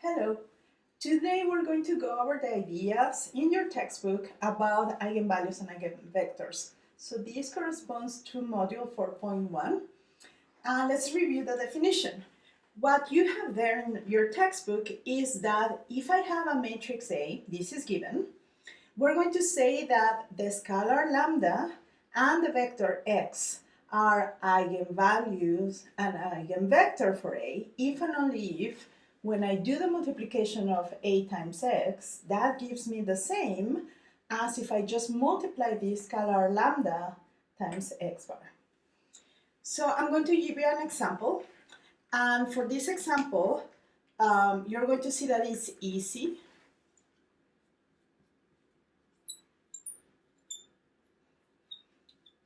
Hello. Today we're going to go over the ideas in your textbook about eigenvalues and eigenvectors. So this corresponds to module 4.1. And let's review the definition. What you have there in your textbook is that if I have a matrix A, this is given, we're going to say that the scalar lambda and the vector x are eigenvalues and eigenvector for A if and only if when I do the multiplication of A times x, that gives me the same as if I just multiply this scalar lambda times x bar. So I'm going to give you an example. And for this example, you're going to see that it's easy.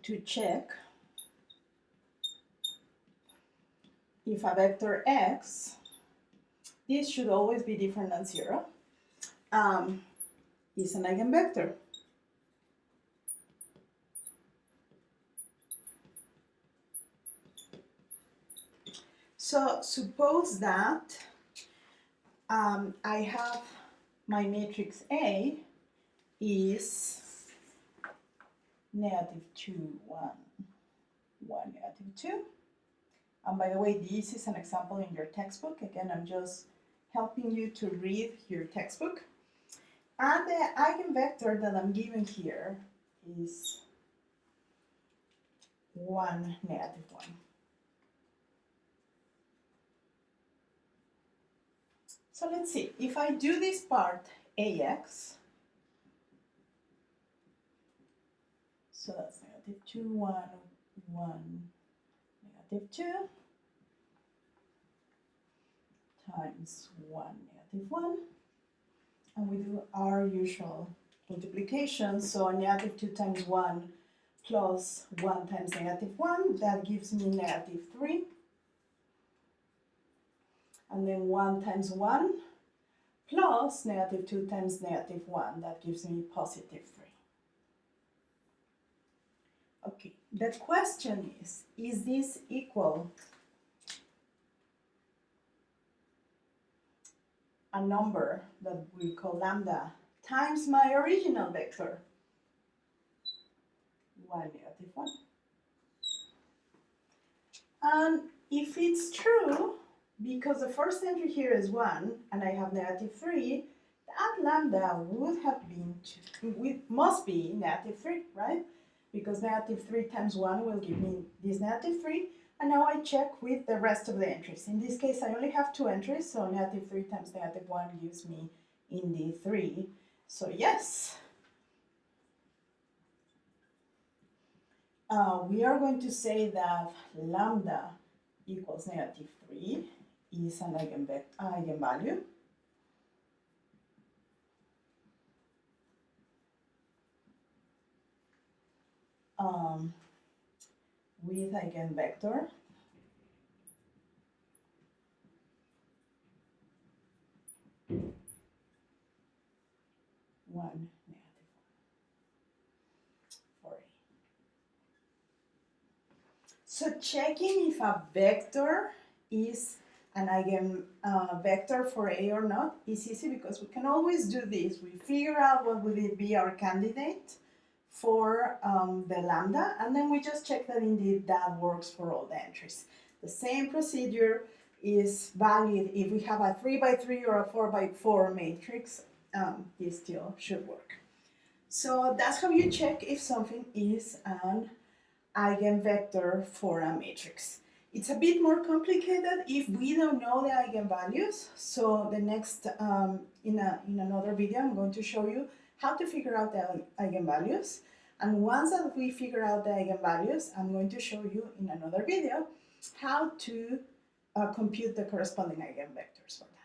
To check if a vector x, this should always be different than 0, is an eigenvector. So suppose that I have my matrix A is negative 2, 1, 1, negative 2. And by the way, this is an example in your textbook. Again, I'm just helping you to read your textbook. And the eigenvector that I'm given here is 1, negative 1. So let's see, if I do this part AX, so that's negative 2, 1, 1, negative 2, times 1, negative 1, and we do our usual multiplication, so negative 2 times 1 plus 1 times negative 1, that gives me negative 3, and then 1 times 1 plus negative 2 times negative 1, that gives me positive 3. Okay, the question is this equal a number that we call lambda times my original vector, 1, negative 1? And if it's true, because the first entry here is 1 and I have negative 3, that lambda would have been, must be negative 3, right? Because negative 3 times 1 will give me this negative 3, and now I check with the rest of the entries. In this case, I only have 2 entries, so negative 3 times negative 1 gives me indeed 3. So yes, we are going to say that lambda equals negative 3 is an eigenvalue. With eigenvector one negative 1 for A. So checking if a vector is an eigenvector for A or not is easy because we can always do this. We figure out what would it be our candidate for the lambda, and then we just check that indeed that works for all the entries. The same procedure is valid if we have a 3 by 3 or a 4 by 4 matrix. This still should work. So that's how you check if something is an eigenvector for a matrix. It's a bit more complicated if we don't know the eigenvalues. So the next, in another video, I'm going to show you how to figure out the eigenvalues. And once that we figure out the eigenvalues, I'm going to show you in another video how to compute the corresponding eigenvectors for that.